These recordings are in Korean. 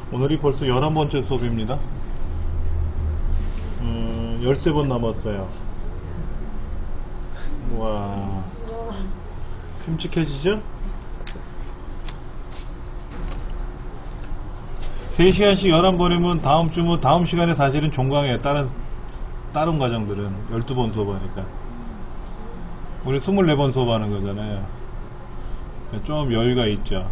오늘이 벌써 11번째 수업입니다. 13번 남았어요. 와, 끔찍해지죠? 3시간씩 11번이면 다음 주면 다음 시간에 사실은 종강이에요. 다른 과정들은 12번 수업하니까. 우리 24번 수업하는 거잖아요. 좀 여유가 있죠.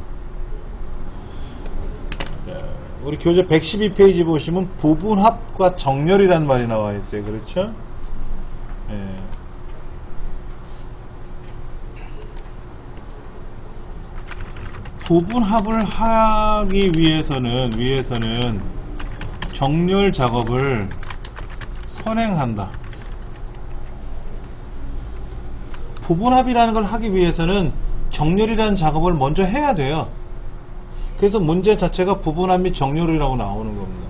우리 교재 112페이지 보시면 부분합과 정렬이란 말이 나와 있어요. 그렇죠? 예. 부분합을 하기 위해서는 정렬 작업을 선행한다. 부분합이라는 걸 하기 위해서는 정렬이라는 작업을 먼저 해야 돼요. 그래서 문제 자체가 부분합 및 정렬이라고 나오는 겁니다.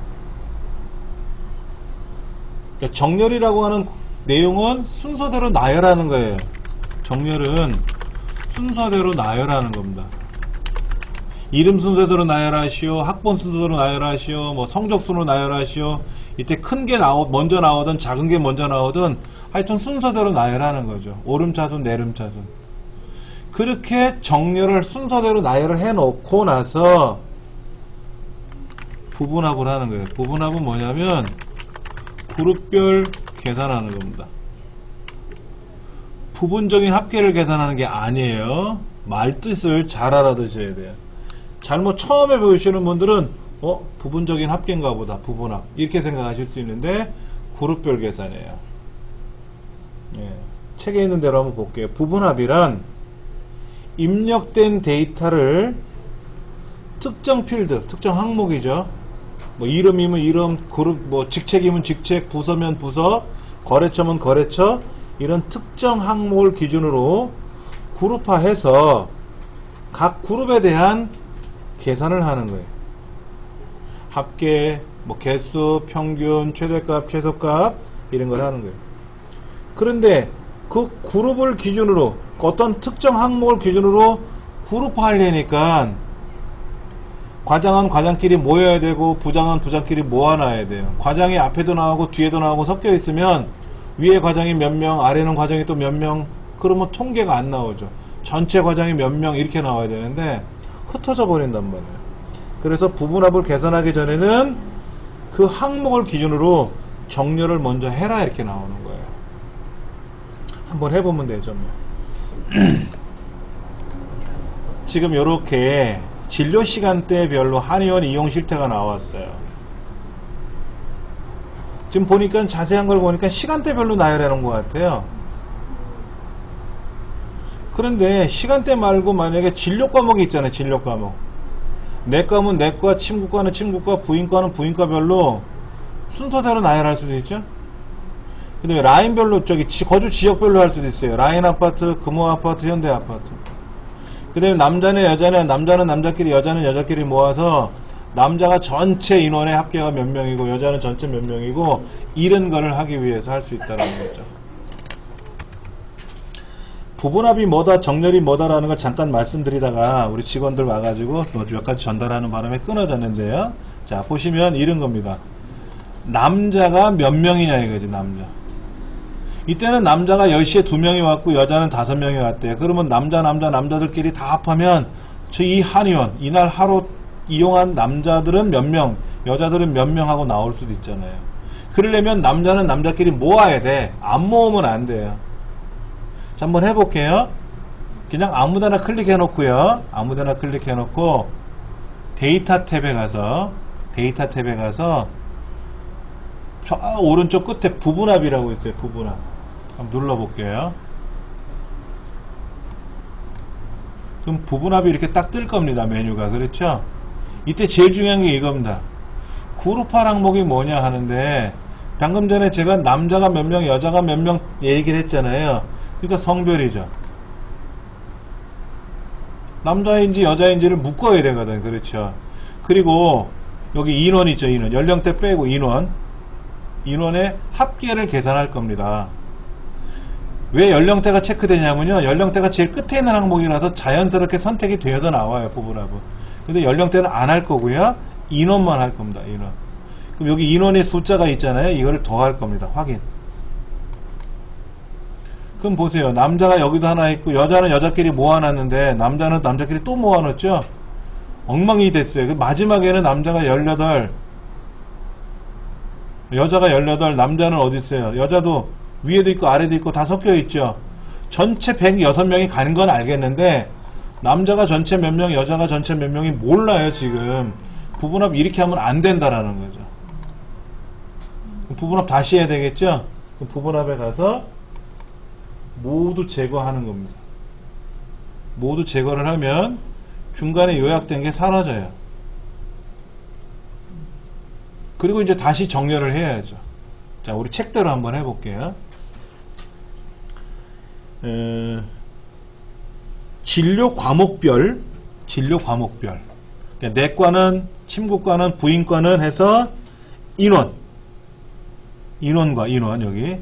그러니까 정렬이라고 하는 내용은 순서대로 나열하는 거예요. 정렬은 순서대로 나열하는 겁니다. 이름 순서대로 나열하시오, 학번 순서대로 나열하시오, 뭐 성적 순으로 나열하시오. 이때 큰 게 먼저 나오든 작은 게 먼저 나오든 하여튼 순서대로 나열하는 거죠. 오름차순, 내름차순. 그렇게 정렬을 순서대로 나열을 해놓고 나서 부분합을 하는 거예요. 부분합은 뭐냐면 그룹별 계산하는 겁니다. 부분적인 합계를 계산하는 게 아니에요. 말뜻을 잘 알아두셔야 돼요. 잘못 처음에 배우시는 분들은 부분적인 합계인가 보다, 부분합 이렇게 생각하실 수 있는데 그룹별 계산이에요. 예, 책에 있는 대로 한번 볼게요. 부분합이란 입력된 데이터를 특정 필드, 특정 항목이죠. 뭐 이름이면 이름, 그룹, 뭐 직책이면 직책, 부서면 부서, 거래처면 거래처, 이런 특정 항목을 기준으로 그룹화해서 각 그룹에 대한 계산을 하는 거예요. 합계, 뭐 개수, 평균, 최대값, 최소값 이런 걸 하는 거예요. 그런데 그 그룹을 기준으로 어떤 특정 항목을 기준으로 그룹화하려니까 과장은 과장끼리 모여야 되고 부장은 부장끼리 모아놔야 돼요. 과장이 앞에도 나오고 뒤에도 나오고 섞여 있으면 위에 과장이 몇 명, 아래는 과장이 또 몇 명, 그러면 통계가 안 나오죠. 전체 과장이 몇 명 이렇게 나와야 되는데 흩어져 버린단 말이에요. 그래서 부분합을 계산하기 전에는 그 항목을 기준으로 정렬을 먼저 해라 이렇게 나오는 거예요. 한번 해보면 되죠. 뭐. 지금 이렇게 진료 시간대별로 한의원 이용 실태가 나왔어요. 지금 보니까 자세한 걸 보니까 시간대별로 나열해 놓은 것 같아요. 그런데 시간대 말고 만약에 진료 과목이 있잖아요. 진료 과목. 내과면 내과, 침구과는 침구과, 부인과는 부인과별로 순서대로 나열할 수도 있죠. 그 다음에 라인별로 거주 지역별로 할 수도 있어요. 라인 아파트, 금호 아파트, 현대 아파트. 그 다음에 남자네 여자네, 남자는 남자끼리 여자는 여자끼리 모아서 남자가 전체 인원의 합계가 몇 명이고 여자는 전체 몇 명이고 이런 거를 하기 위해서 할 수 있다는 거죠. 부분합이 뭐다, 정렬이 뭐다라는 걸 잠깐 말씀드리다가 우리 직원들 와가지고 몇 가지 전달하는 바람에 끊어졌는데요. 자, 보시면 이런 겁니다. 남자가 몇 명이냐 이거지, 남자. 이때는 남자가 10시에 2명이 왔고 여자는 5명이 왔대요. 그러면 남자들끼리 다 합하면 이 한의원 이날 하루 이용한 남자들은 몇 명, 여자들은 몇 명 하고 나올 수도 있잖아요. 그러려면 남자는 남자끼리 모아야 돼. 안 모으면 안 돼요. 자, 한번 해볼게요. 그냥 아무데나 클릭해 놓고요. 아무데나 클릭해 놓고 데이터 탭에 가서 저 오른쪽 끝에 부분합이라고 있어요. 부분합. 한번 눌러볼게요. 그럼 부분합이 이렇게 딱 뜰 겁니다. 메뉴가. 그렇죠? 이때 제일 중요한 게 이겁니다. 그룹화 항목이 뭐냐 하는데 방금 전에 제가 남자가 몇 명, 여자가 몇 명 얘기를 했잖아요. 그러니까 성별이죠. 남자인지 여자인지를 묶어야 되거든. 그렇죠? 그리고 여기 인원 있죠. 인원. 연령대 빼고 인원의 합계를 계산할 겁니다. 왜 연령대가 체크되냐면요. 연령대가 제일 끝에 있는 항목이라서 자연스럽게 선택이 되어서 나와요. 부분합은. 근데 연령대는 안 할 거고요. 인원만 할 겁니다. 인원. 그럼 여기 인원의 숫자가 있잖아요. 이거를 더할 겁니다. 확인. 그럼 보세요. 남자가 여기도 하나 있고 여자는 여자끼리 모아놨는데 남자는 남자끼리 또 모아놨죠. 엉망이 됐어요. 마지막에는 남자가 18, 여자가 18, 남자는 어디 있어요? 여자도 위에도 있고 아래도 있고 다 섞여 있죠. 전체 106명이 가는 건 알겠는데 남자가 전체 몇 명, 여자가 전체 몇 명이 몰라요. 지금 부분합 이렇게 하면 안 된다라는 거죠. 부분합 다시 해야 되겠죠. 부분합에 가서 모두 제거하는 겁니다. 모두 제거를 하면 중간에 요약된 게 사라져요. 그리고 이제 다시 정렬을 해야죠. 자, 우리 책대로 한번 해볼게요. 진료 과목별, 그러니까 내과는, 침구과는, 부인과는 해서 인원과 인원 여기.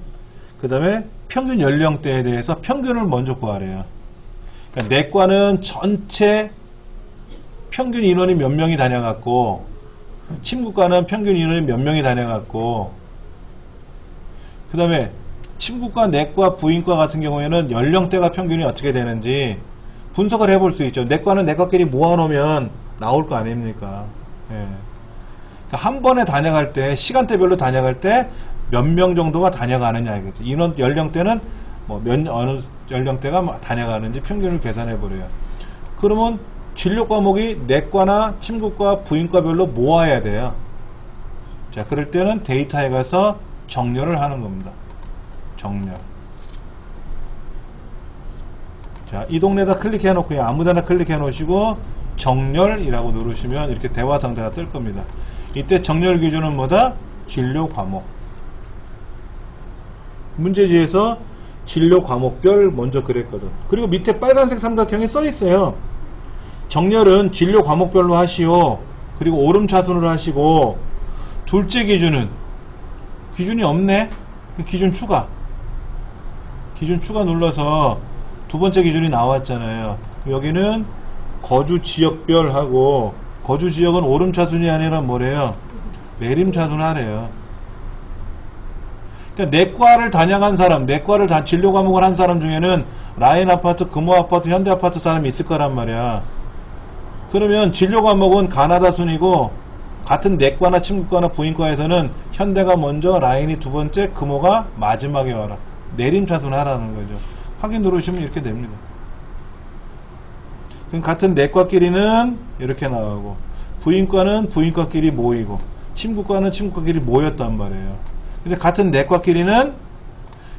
그 다음에 평균 연령대에 대해서 평균을 먼저 구하래요. 그러니까 내과는 전체 평균 인원이 몇 명이 다녀갔고, 침구과는 평균 인원이 몇 명이 다녀갔고, 그 다음에 침구과, 내과, 부인과 같은 경우에는 연령대가 평균이 어떻게 되는지 분석을 해볼 수 있죠. 내과는 내과끼리 모아놓으면 나올 거 아닙니까? 예. 그러니까 한 번에 다녀갈 때, 시간대별로 다녀갈 때 몇 명 정도가 다녀가느냐 이거죠. 인원, 연령대는 뭐 어느 연령대가 다녀가는지 평균을 계산해 버려요. 그러면 진료 과목이 내과나 침구과, 부인과별로 모아야 돼요. 자, 그럴 때는 데이터에 가서 정렬을 하는 겁니다. 정렬. 자, 이 동네에다 클릭해 놓고 아무데나 클릭해 놓으시고 정렬이라고 누르시면 이렇게 대화 상태가 뜰 겁니다. 이때 정렬 기준은 뭐다? 진료 과목. 문제지에서 진료 과목별 먼저 그랬거든. 그리고 밑에 빨간색 삼각형에 써 있어요. 정렬은 진료 과목별로 하시오. 그리고 오름차순으로 하시고, 둘째 기준은 기준이 없네. 기준 추가 눌러서 두 번째 기준이 나왔잖아요. 여기는 거주 지역별하고, 거주 지역은 오름차순이 아니라 뭐래요? 내림차순 하래요. 그러니까 내과를 다녀간 사람, 내과를 다 진료 과목을 한 사람 중에는 라인 아파트, 금호 아파트, 현대 아파트 사람이 있을 거란 말이야. 그러면 진료 과목은 가나다 순이고, 같은 내과나 침구과나 부인과에서는 현대가 먼저, 라인이 두 번째, 금호가 마지막에 와라. 내림차순 하라는 거죠. 확인 누르시면 이렇게 됩니다. 그럼 같은 내과끼리는 이렇게 나오고, 부인과는 부인과끼리 모이고, 침구과는 침구과끼리 모였단 말이에요. 근데 같은 내과끼리는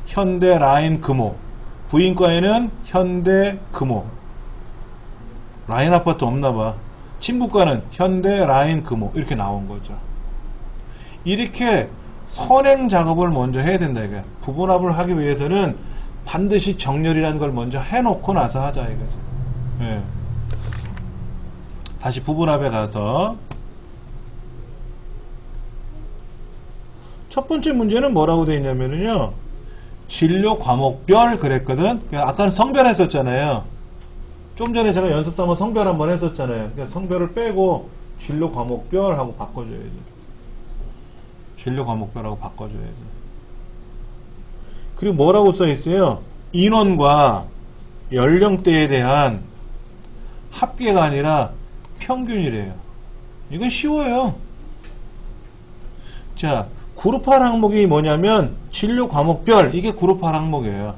현대, 라인, 금호, 부인과에는 현대, 금호, 라인 아파트 없나봐. 침구과는 현대, 라인, 금호 이렇게 나온 거죠. 이렇게 선행 작업을 먼저 해야 된다 이거야. 부분합을 하기 위해서는 반드시 정렬이라는 걸 먼저 해놓고 나서 하자 이거지. 예. 다시 부분합에 가서 첫 번째 문제는 뭐라고 되어 있냐면요, 진료 과목별 그랬거든. 아까는 성별 했었잖아요. 좀 전에 제가 연습 삼아 성별 한번 했었잖아요. 그러니까 성별을 빼고 진료 과목별 하고 바꿔줘야지. 진료 과목별하고 바꿔줘야지. 그리고 뭐라고 써 있어요? 인원과 연령대에 대한 합계가 아니라 평균이래요. 이건 쉬워요. 자, 그룹화 항목이 뭐냐면 진료 과목별, 이게 그룹화 항목이에요.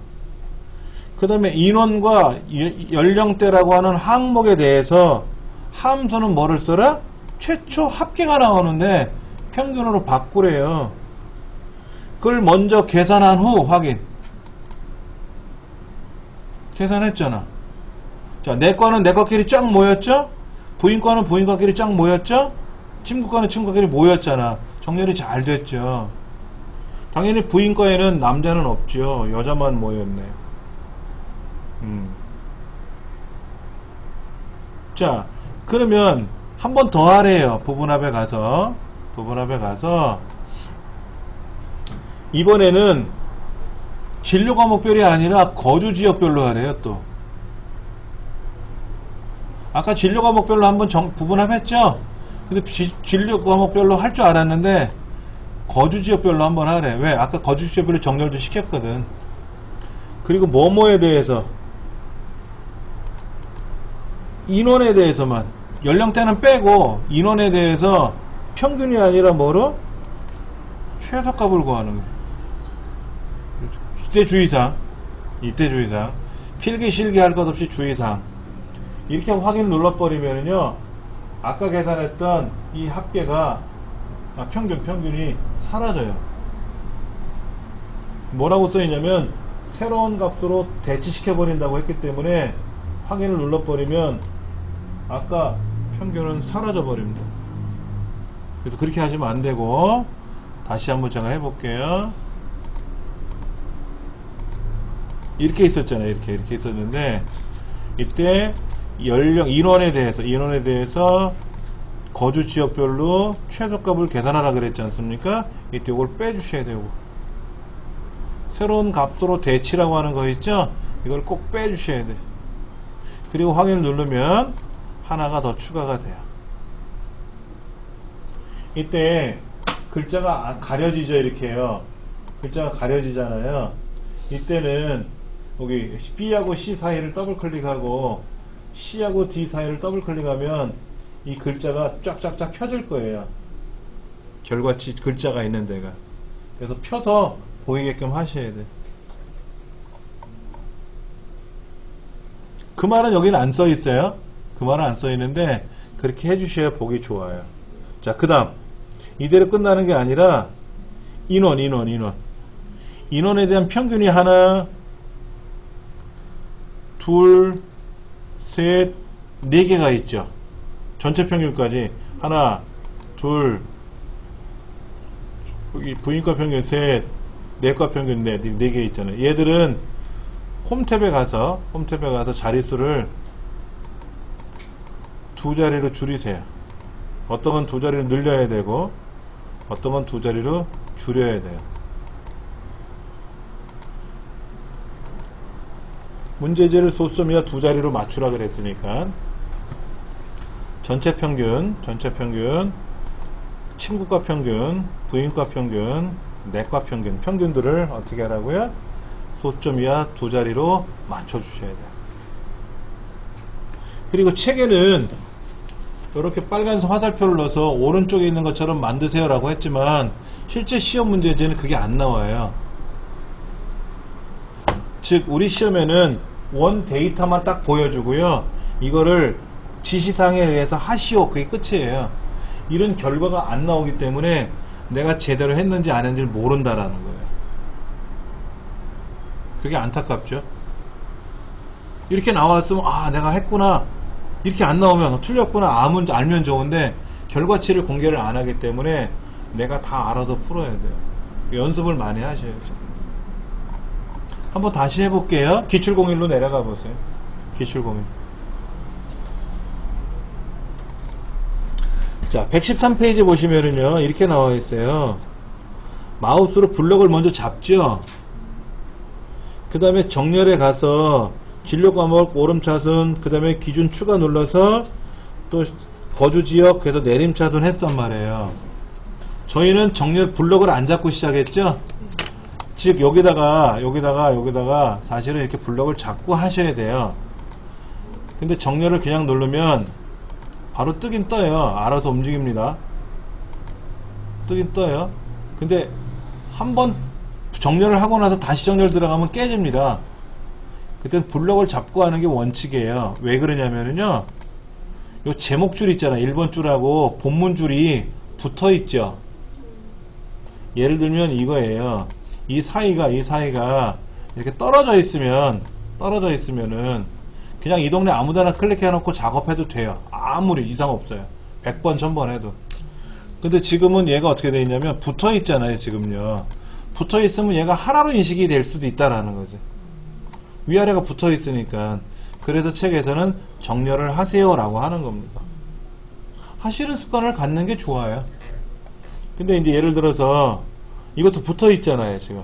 그 다음에 인원과 연령대라고 하는 항목에 대해서 함수는 뭐를 써라? 최초 합계가 나오는데 평균으로 바꾸래요. 그걸 먼저 계산한 후 확인. 계산했잖아. 자, 내과는 내과끼리 쫙 모였죠? 부인과는 부인과끼리 쫙 모였죠? 침구과는 침구과끼리 모였잖아. 정렬이 잘 됐죠. 당연히 부인과에는 남자는 없죠. 여자만 모였네. 자, 그러면 한 번 더 하래요. 부분합에 가서 이번에는 진료 과목별이 아니라 거주 지역별로 하래요. 또 아까 진료 과목별로 한번 부분합했죠. 근데 진료 과목별로 할 줄 알았는데 거주지역별로 한번 하래. 왜? 아까 거주지역별로 정렬도 시켰거든. 그리고 뭐뭐에 대해서 인원에 대해서만 연령대는 빼고 인원에 대해서 평균이 아니라 뭐로? 최소값을 구하는 거예요. 이때 주의사항 필기 실기 할 것 없이 주의사항 이렇게 확인 눌러버리면요 아까 계산했던 이 합계가 평균이 사라져요. 뭐라고 써있냐면 새로운 값으로 대치시켜 버린다고 했기 때문에 확인을 눌러버리면 아까 평균은 사라져 버립니다. 그래서 그렇게 하시면 안 되고 다시 한번 제가 해볼게요. 이렇게 있었잖아요. 이렇게 있었는데 이때 인원에 대해서 거주 지역별로 최소값을 계산하라 그랬지 않습니까? 이때 이걸 빼주셔야 되고 새로운 값으로 대치라고 하는 거 있죠? 이걸 꼭 빼주셔야 돼. 그리고 확인을 누르면 하나가 더 추가가 돼요. 이때 글자가 가려지죠. 이렇게요. 글자가 가려지잖아요. 이때는 여기 B하고 C 사이를 더블 클릭하고 C하고 D 사이를 더블 클릭하면 이 글자가 쫙쫙쫙 펴질 거예요. 결과치 글자가 있는 데가. 그래서 펴서 보이게끔 하셔야 돼. 그 말은 여기는 안 써 있어요. 그 말은 안 써 있는데 그렇게 해주셔야 보기 좋아요. 자, 그 다음 이대로 끝나는 게 아니라 인원에 대한 평균이 하나, 둘, 셋, 네 개가 있죠. 전체 평균까지 하나, 둘, 여기 부인과 평균 셋, 내과 평균 네 개 있잖아요. 얘들은 홈탭에 가서 자릿수를 두 자리로 줄이세요. 어떤 건 두 자리로 늘려야 되고 어떤 건 두 자리로 줄여야 돼요. 문제지를 소수점 이하 두 자리로 맞추라 그랬으니까 전체 평균, 친구과 평균, 부인과 평균, 내과 평균, 평균들을 어떻게 하라고요? 소수점 이하 두 자리로 맞춰 주셔야 돼요. 그리고 책에는 이렇게 빨간색 화살표를 넣어서 오른쪽에 있는 것처럼 만드세요 라고 했지만 실제 시험 문제지는 그게 안 나와요. 즉 우리 시험에는 원 데이터만 딱 보여주고요. 이거를 지시사항에 의해서 하시오, 그게 끝이에요. 이런 결과가 안 나오기 때문에 내가 제대로 했는지 안 했는지를 모른다라는 거예요. 그게 안타깝죠. 이렇게 나왔으면 아 내가 했구나, 이렇게 안 나오면 틀렸구나 알면 좋은데 결과치를 공개를 안 하기 때문에 내가 다 알아서 풀어야 돼요. 연습을 많이 하셔야죠. 한번 다시 해볼게요. 기출공일로 내려가 보세요. 기출공일. 자, 113페이지 보시면은요, 이렇게 나와 있어요. 마우스로 블럭을 먼저 잡죠. 그 다음에 정렬에 가서 진료 과목 오름차순, 그 다음에 기준 추가 눌러서 또 거주지역, 그래서 내림차순 했단 말이에요. 저희는 정렬 블럭을 안 잡고 시작했죠. 즉 여기다가 사실은 이렇게 블럭을 잡고 하셔야 돼요. 근데 정렬을 그냥 누르면 바로 뜨긴 떠요. 알아서 움직입니다. 뜨긴 떠요. 근데 한번 정렬을 하고 나서 다시 정렬 들어가면 깨집니다. 그땐 블럭을 잡고 하는 게 원칙이에요. 왜 그러냐면요, 요 제목줄 있잖아. 1번 줄하고 본문 줄이 붙어 있죠. 예를 들면 이거예요. 이 사이가 이렇게 떨어져 있으면은 그냥 이 동네 아무데나 클릭해 놓고 작업해도 돼요. 아무리 이상 없어요. 100번 1000번 해도. 근데 지금은 얘가 어떻게 되어 있냐면 붙어 있잖아요. 지금요. 붙어 있으면 얘가 하나로 인식이 될 수도 있다라는 거지. 위아래가 붙어 있으니까. 그래서 책에서는 정렬을 하세요 라고 하는 겁니다. 하시는 습관을 갖는 게 좋아요. 근데 이제 예를 들어서 이것도 붙어 있잖아요. 지금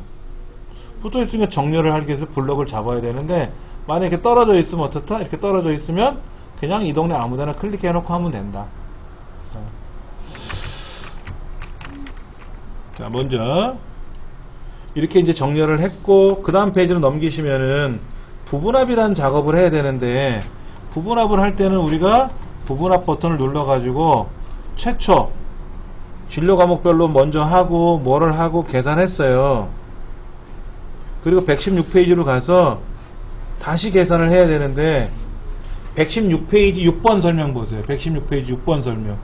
붙어 있으니까 정렬을 하기 위해서 블럭을 잡아야 되는데, 만약에 떨어져 있으면 어떻다? 이렇게 떨어져 있으면 그냥 이 동네 아무데나 클릭해 놓고 하면 된다. 자, 먼저 이렇게 이제 정렬을 했고, 그 다음 페이지로 넘기시면은 부분합이라는 작업을 해야 되는데, 부분합을 할 때는 우리가 부분합 버튼을 눌러가지고 최초 진로 과목별로 먼저 하고 뭐를 하고 계산했어요. 그리고 116페이지로 가서 다시 계산을 해야 되는데, 116페이지 6번 설명 보세요. 116페이지 6번 설명.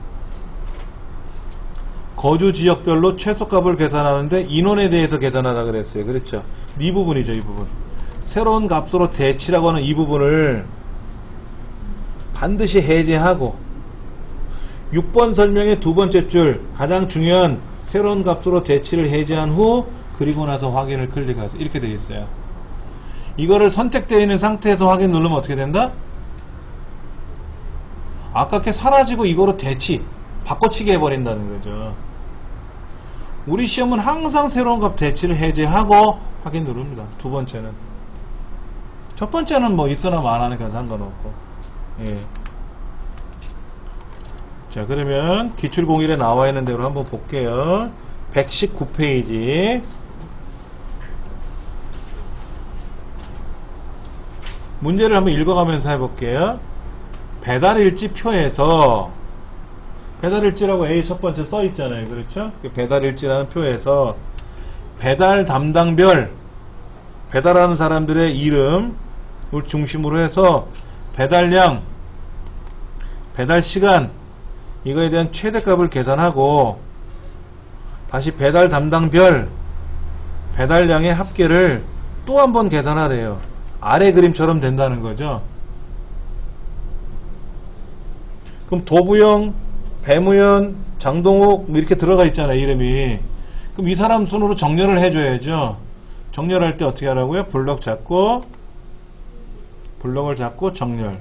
거주 지역별로 최소값을 계산하는데 인원에 대해서 계산하라 그랬어요. 그렇죠? 이 부분이죠, 이 부분. 새로운 값으로 대치라고 하는 이 부분을 반드시 해제하고, 6번 설명의 두 번째 줄, 가장 중요한 새로운 값으로 대치를 해제한 후 그리고 나서 확인을 클릭하세요. 이렇게 되어 있어요. 이거를 선택되어 있는 상태에서 확인 누르면 어떻게 된다? 아깝게 사라지고 이거로 대치, 바꿔치기 해버린다는 거죠. 우리 시험은 항상 새로운 값 대치를 해제하고 확인 누릅니다. 두 번째는. 첫 번째는 뭐 있으나 마나니까 상관없고. 예. 자, 그러면 기출공일에 나와 있는 대로 한번 볼게요. 119페이지. 문제를 한번 읽어가면서 해볼게요. 배달일지 표에서, 배달일지라고 A 첫 번째 써 있잖아요. 그렇죠? 배달일지라는 표에서 배달 담당별, 배달하는 사람들의 이름을 중심으로 해서 배달량, 배달시간, 이거에 대한 최대값을 계산하고, 다시 배달 담당별, 배달량의 합계를 또 한 번 계산하래요. 아래 그림처럼 된다는 거죠. 그럼 도부영, 배무현, 장동욱 이렇게 들어가 있잖아요, 이름이. 그럼 이 사람 순으로 정렬을 해줘야죠. 정렬할 때 어떻게 하라고요? 블럭 잡고, 블럭을 잡고 정렬.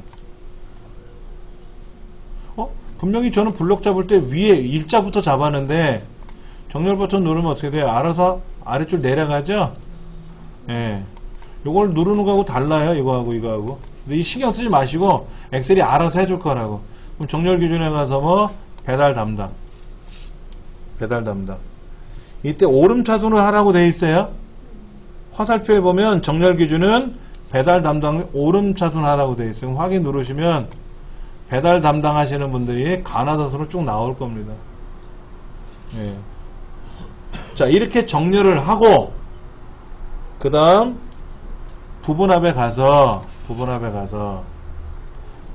분명히 저는 블럭 잡을 때 위에 일자부터 잡았는데, 정렬 버튼 누르면 어떻게 돼요? 알아서 아래쪽 내려가죠? 예. 요걸 누르는 거하고 달라요, 이거하고 이거하고. 근데 이 신경 쓰지 마시고 엑셀이 알아서 해줄 거라고. 그럼 정렬 기준에 가서 뭐 배달 담당, 배달 담당. 이때 오름차순을 하라고 돼 있어요. 화살표에 보면 정렬 기준은 배달 담당 오름차순 하라고 돼 있어요. 확인 누르시면 배달 담당하시는 분들이 가나다수로 쭉 나올 겁니다. 예. 자, 이렇게 정렬을 하고 그 다음 부분합에 가서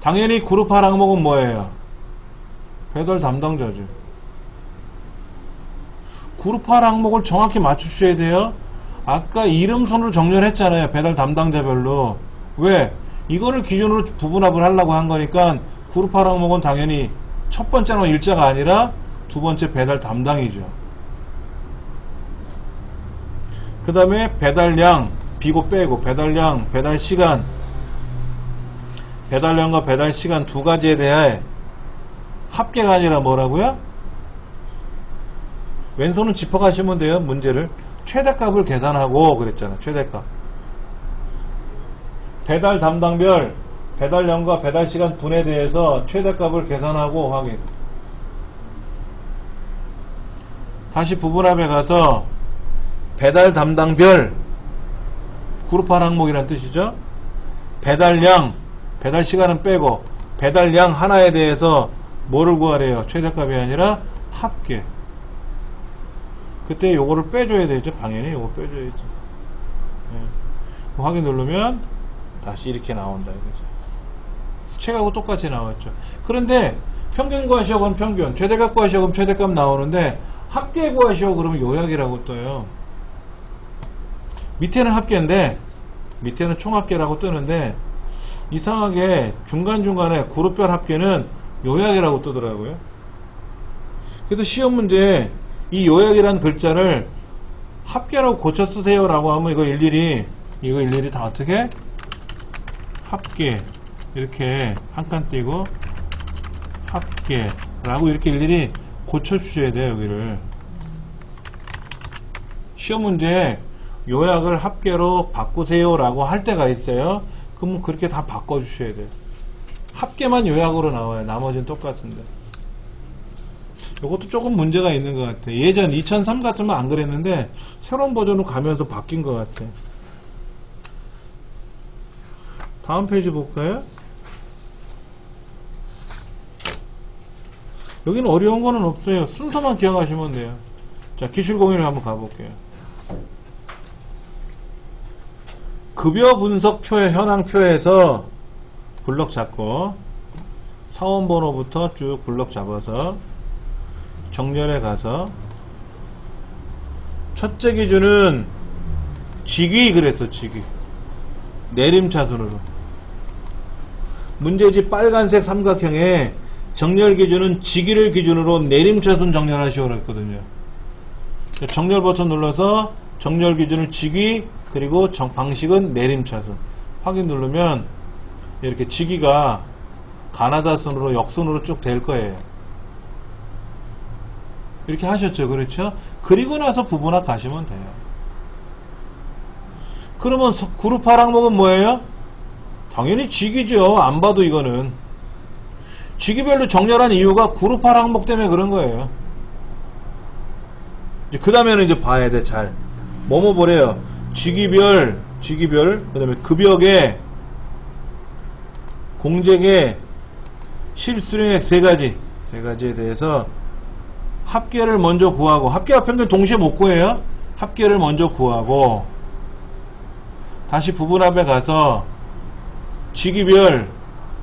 당연히 그룹화 항목은 뭐예요? 배달 담당자죠. 그룹화 항목을 정확히 맞추셔야 돼요. 아까 이름 순으로 정렬했잖아요. 배달 담당자별로. 왜? 이거를 기준으로 부분합을 하려고 한 거니까 그룹화 항목은 당연히 첫 번째는 일자가 아니라 두 번째 배달 담당이죠. 그 다음에 배달량, 비고 빼고, 배달량, 배달시간, 배달량과 배달시간 두 가지에 대해 합계가 아니라 뭐라고요? 왼손은 짚어가시면 돼요. 문제를 최대값을 계산하고 그랬잖아. 최대값. 배달 담당별 배달량과 배달시간 분에 대해서 최대값을 계산하고 확인. 다시 부분합에 가서 배달 담당별 그룹화 항목이란 뜻이죠. 배달량, 배달시간은 빼고 배달량 하나에 대해서 뭐를 구하래요? 최대값이 아니라 합계. 그때 요거를 빼줘야 되죠. 당연히 요거 빼줘야죠. 네. 확인 누르면 다시 이렇게 나온다 이거죠. 책하고 똑같이 나왔죠. 그런데 평균 구하시오 그럼 평균, 최대값 구하시오 그럼 최대값 나오는데 합계 구하시오 그러면 요약이라고 떠요. 밑에는 합계인데 밑에는 총합계라고 뜨는데 이상하게 중간중간에 그룹별 합계는 요약이라고 뜨더라고요. 그래서 시험 문제에 이 요약이라는 글자를 합계라고 고쳐 쓰세요 라고 하면 이거 일일이 다 어떻게? 합계 이렇게 한 칸 띄고 합계라고 이렇게 일일이 고쳐 주셔야 돼요. 여기를 시험 문제에 요약을 합계로 바꾸세요 라고 할 때가 있어요. 그럼 그렇게 다 바꿔 주셔야 돼요. 합계만 요약으로 나와요. 나머지는 똑같은데 이것도 조금 문제가 있는 것 같아. 예전 2003 같으면 안 그랬는데 새로운 버전으로 가면서 바뀐 것 같아. 다음 페이지 볼까요? 여기는 어려운 거는 없어요. 순서만 기억하시면 돼요. 자, 기출공인을 한번 가볼게요. 급여 분석표의 현황표에서 블럭 잡고 사원번호부터 쭉 블럭 잡아서 정렬에 가서 첫째 기준은 직위 그랬어. 직위 내림차순으로 문제지 빨간색 삼각형에 정렬 기준은 직위를 기준으로 내림차순 정렬하시오 그랬거든요. 정렬 버튼 눌러서 정렬 기준을 직위 그리고 방식은 내림차순 확인 누르면 이렇게 직위가 가나다순으로 역순으로 쭉 될 거예요. 이렇게 하셨죠. 그렇죠? 그리고 나서 부분합 가시면 돼요. 그러면 그룹화 항목은 뭐예요? 당연히 직위죠. 안 봐도 이거는. 직위별로 정렬한 이유가 그룹화 항목 때문에 그런 거예요. 그 다음에는 이제 봐야 돼. 잘. 뭐뭐 보래요. 직위별, 그 다음에 급여계, 공제계, 실수령액 세 가지에 대해서 합계를 먼저 구하고, 합계와 평균 동시에 못 구해요. 합계를 먼저 구하고, 다시 부분합에 가서 직위별,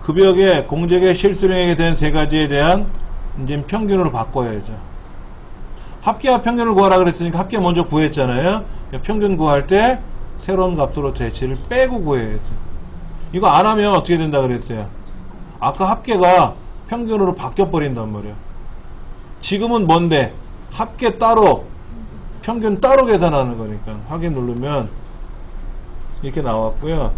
급여계, 공제계, 실수령액에 대한 세 가지에 대한 이제 평균으로 바꿔야죠. 합계와 평균을 구하라 그랬으니까 합계 먼저 구했잖아요. 평균 구할 때 새로운 값으로 대치를 빼고 구해야죠. 이거 안 하면 어떻게 된다 그랬어요? 아까 합계가 평균으로 바뀌어 버린단 말이에요. 지금은 뭔데? 합계 따로 평균 따로 계산하는 거니까. 확인 누르면 이렇게 나왔고요.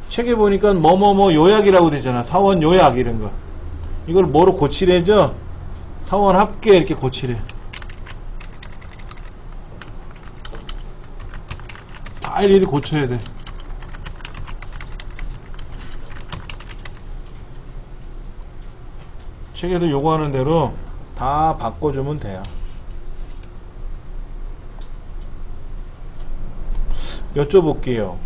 책에 보니까 뭐뭐뭐 요약이라고 되잖아. 사원 요약 이런 거. 이걸 뭐로 고치래죠? 사원 합계 이렇게 고치래. 다 일일이 고쳐야 돼. 책에서 요구하는 대로 다 바꿔주면 돼요. 여쭤볼게요.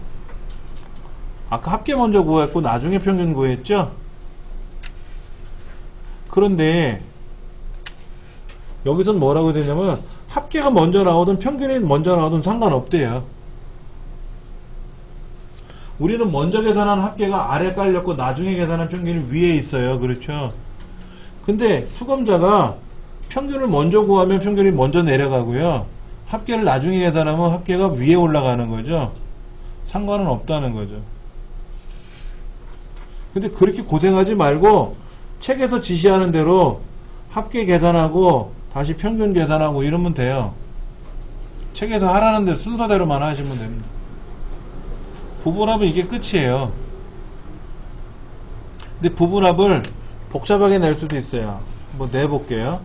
아까 합계 먼저 구했고 나중에 평균 구했죠? 그런데 여기선 뭐라고 되냐면 합계가 먼저 나오든 평균이 먼저 나오든 상관없대요. 우리는 먼저 계산한 합계가 아래 깔렸고 나중에 계산한 평균이 위에 있어요. 그렇죠? 근데 수검자가 평균을 먼저 구하면 평균이 먼저 내려가고요. 합계를 나중에 계산하면 합계가 위에 올라가는 거죠. 상관은 없다는 거죠. 근데 그렇게 고생하지 말고 책에서 지시하는 대로 합계 계산하고 다시 평균 계산하고 이러면 돼요. 책에서 하라는데 순서대로만 하시면 됩니다. 부분합은 이게 끝이에요. 근데 부분합을 복잡하게 낼 수도 있어요. 한번 내볼게요.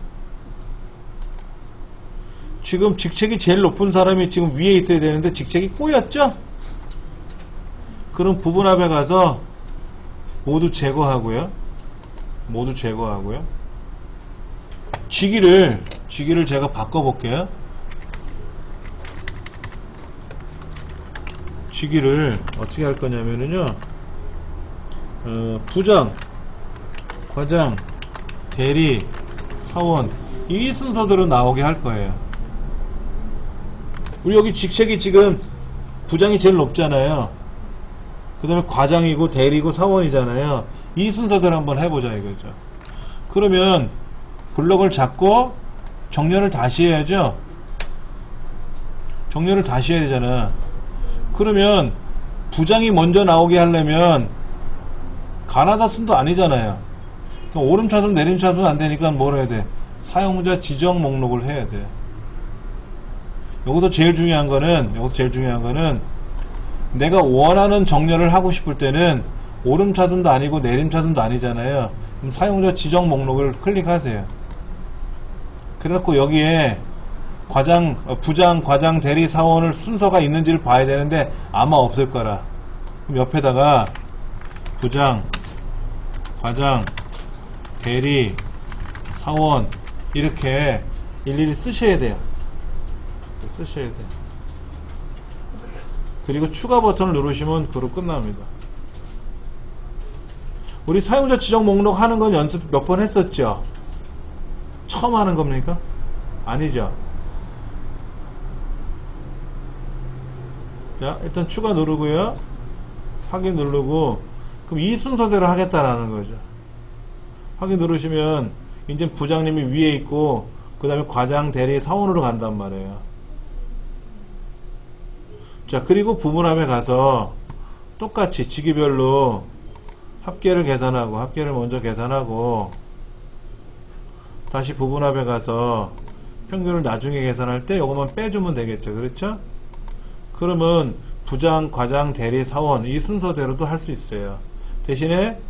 지금 직책이 제일 높은 사람이 지금 위에 있어야 되는데 직책이 꼬였죠? 그럼 부분합에 가서 모두 제거하고요. 직위를 제가 바꿔볼게요. 직위를 어떻게 할 거냐면요. 부장, 과장, 대리, 사원 이 순서대로 나오게 할 거예요. 우리 여기 직책이 지금 부장이 제일 높잖아요. 그 다음에 과장이고 대리고 사원이잖아요. 이 순서대로 한번 해보자 이거죠. 그러면 블럭을 잡고 정렬을 다시 해야죠. 정렬을 다시 해야 되잖아. 그러면 부장이 먼저 나오게 하려면 가나다순도 아니잖아요. 그러니까 오름차순 내림차순 안되니까 뭘 해야 돼? 사용자 지정 목록을 해야 돼. 여기서 제일 중요한 거는 내가 원하는 정렬을 하고 싶을 때는 오름차순도 아니고 내림차순도 아니잖아요. 그럼 사용자 지정 목록을 클릭하세요. 그래갖고 여기에 부장, 과장, 대리, 사원을 순서가 있는지를 봐야 되는데 아마 없을 거라. 그럼 옆에다가 부장, 과장, 대리, 사원 이렇게 일일이 쓰셔야 돼요. 쓰셔야 돼요. 그리고 추가 버튼을 누르시면 그로 끝납니다. 우리 사용자 지정 목록 하는 건 연습 몇 번 했었죠? 처음 하는 겁니까? 아니죠. 자, 일단 추가 누르고요. 확인 누르고, 그럼 이 순서대로 하겠다라는 거죠. 확인 누르시면 이제 부장님이 위에 있고 그 다음에 과장, 대리, 사원으로 간단 말이에요. 자, 그리고 부분합에 가서 똑같이 직위별로 합계를 계산하고, 합계를 먼저 계산하고, 다시 부분합에 가서 평균을 나중에 계산할 때 요것만 빼주면 되겠죠. 그렇죠? 그러면 부장, 과장, 대리, 사원 이 순서대로도 할 수 있어요. 대신에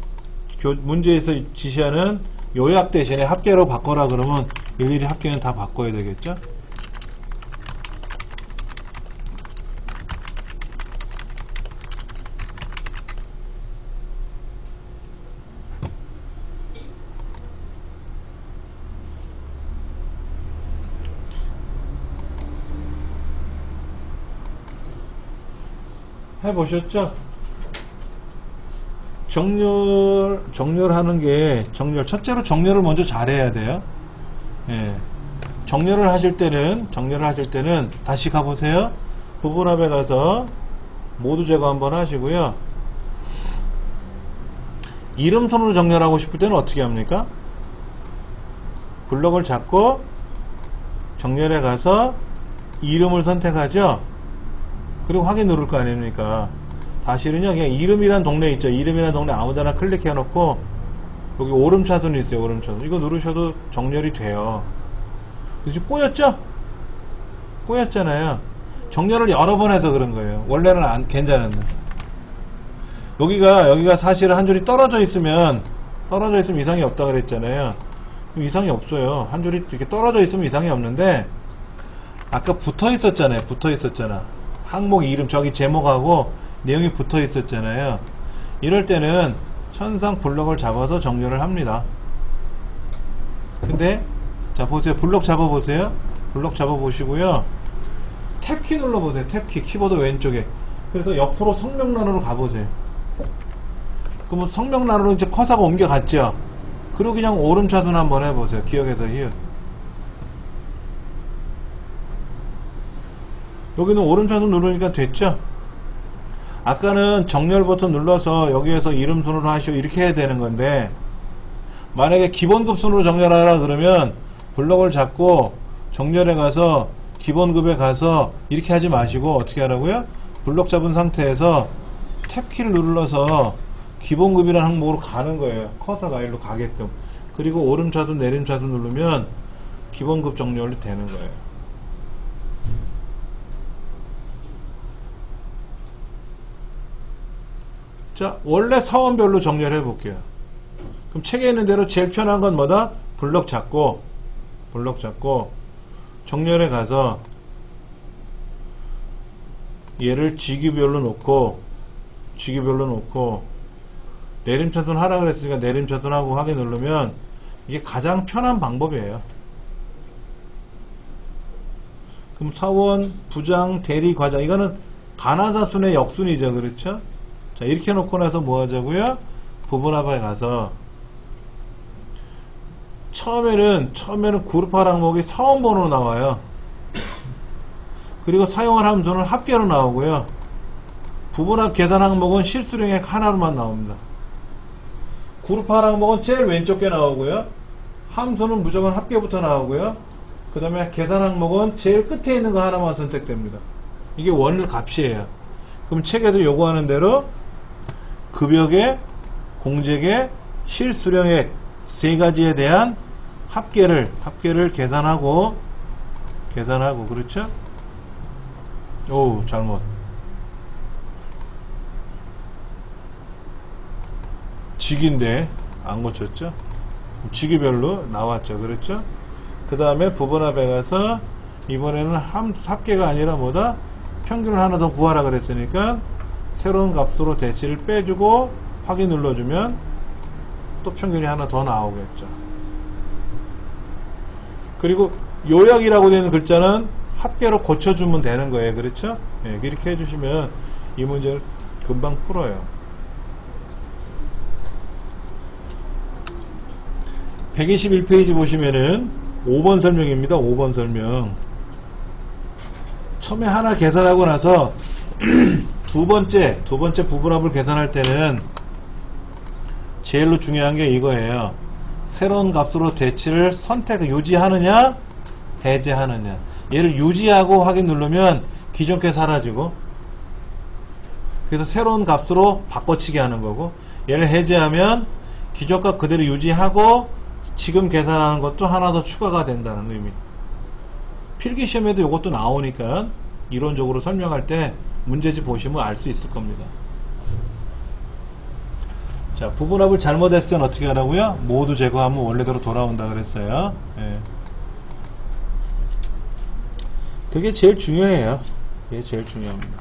문제에서 지시하는 요약 대신에 합계로 바꿔라 그러면 일일이 합계는 다 바꿔야 되겠죠? 해보셨죠? 정렬하는 게, 첫째로 정렬을 먼저 잘해야 돼요. 예. 정렬을 하실 때는, 다시 가보세요. 부분합에 가서 모두 제거 한번 하시고요. 이름선으로 정렬하고 싶을 때는 어떻게 합니까? 블럭을 잡고, 정렬에 가서 이름을 선택하죠? 그리고 확인 누를 거 아닙니까? 다시는요, 그냥 이름이란 동네 있죠. 이름이란 동네 아무데나 클릭해 놓고, 여기 오름차순이 있어요, 오름차순. 이거 누르셔도 정렬이 돼요. 지금 꼬였죠? 꼬였잖아요. 정렬을 여러 번 해서 그런 거예요. 원래는 괜찮은데. 여기가 사실은 한 줄이 떨어져 있으면 이상이 없다 그랬잖아요. 이상이 없어요. 한 줄이 이렇게 떨어져 있으면 이상이 없는데, 아까 붙어 있었잖아요. 항목 이름, 저기 제목하고 내용이 붙어 있었잖아요. 이럴 때는 천상 블럭을 잡아서 정렬을 합니다. 근데 자 보세요. 블럭 잡아보세요. 블럭 잡아보시고요. 탭키 눌러보세요. 탭키 키보드 왼쪽에. 그래서 옆으로 성명란으로 가보세요. 그러면 성명란으로 이제 커서가 옮겨갔죠. 그리고 그냥 오름차순 한번 해보세요. 기억에서 히읗. 여기는 오른차순 누르니까 됐죠? 아까는 정렬 버튼 눌러서 여기에서 이름 순으로 하시오 이렇게 해야 되는 건데, 만약에 기본급 순으로 정렬하라 그러면 블럭을 잡고 정렬에 가서 기본급에 가서 이렇게 하지 마시고 어떻게 하라고요? 블럭 잡은 상태에서 탭키를 눌러서 기본급이라는 항목으로 가는 거예요. 커서가 일로 가게끔. 그리고 오름차순 내림차순 누르면 기본급 정렬이 되는 거예요. 자, 원래 사원별로 정렬해 볼게요. 그럼 책에 있는 대로 제일 편한 건 뭐다? 블럭 잡고 정렬해 가서 얘를 직위별로 놓고 내림차순 하라 그랬으니까 내림차순 하고 확인 누르면 이게 가장 편한 방법이에요. 그럼 사원, 부장, 대리, 과장 이거는 가나자순의 역순이죠. 그렇죠? 자, 이렇게 놓고 나서 뭐 하자고요? 부분합에 가서 처음에는 그룹할 항목이 사원번호로 나와요. 그리고 사용할 함수는 합계로 나오고요. 부분합 계산 항목은 실수령액 하나로만 나옵니다. 그룹할 항목은 제일 왼쪽 게 나오고요. 함수는 무조건 합계부터 나오고요. 그 다음에 계산 항목은 제일 끝에 있는 거 하나만 선택됩니다. 이게 원일 값이에요. 그럼 책에서 요구하는 대로 급여계, 공제계, 실수령액 세 가지에 대한 합계를 계산하고 그렇죠? 오, 잘못. 직인데 안 고쳤죠? 직위별로 나왔죠. 그렇죠? 그 다음에 부분합에 가서 이번에는 합계가 아니라 뭐다? 평균을 하나 더 구하라 그랬으니까 새로운 값으로 대치를 빼주고 확인 눌러주면 또 평균이 하나 더 나오겠죠. 그리고 요약이라고 되는 글자는 합계로 고쳐주면 되는 거예요. 그렇죠? 예, 이렇게 해주시면 이 문제를 금방 풀어요. 121페이지 보시면은 5번 설명입니다. 5번 설명. 처음에 하나 계산하고 나서 두 번째 부분합을 계산할 때는 제일로 중요한 게 이거예요. 새로운 값으로 대치를 유지하느냐 해제하느냐. 얘를 유지하고 확인 누르면 기존 게 사라지고, 그래서 새로운 값으로 바꿔치기 하는 거고, 얘를 해제하면 기존 값 그대로 유지하고 지금 계산하는 것도 하나 더 추가가 된다는 의미. 필기시험에도 이것도 나오니까 이론적으로 설명할 때 문제집 보시면 알 수 있을 겁니다. 자, 부분합을 잘못했을 때는 어떻게 하라고요? 모두 제거하면 원래대로 돌아온다 그랬어요. 예. 그게 제일 중요해요. 그게 제일 중요합니다.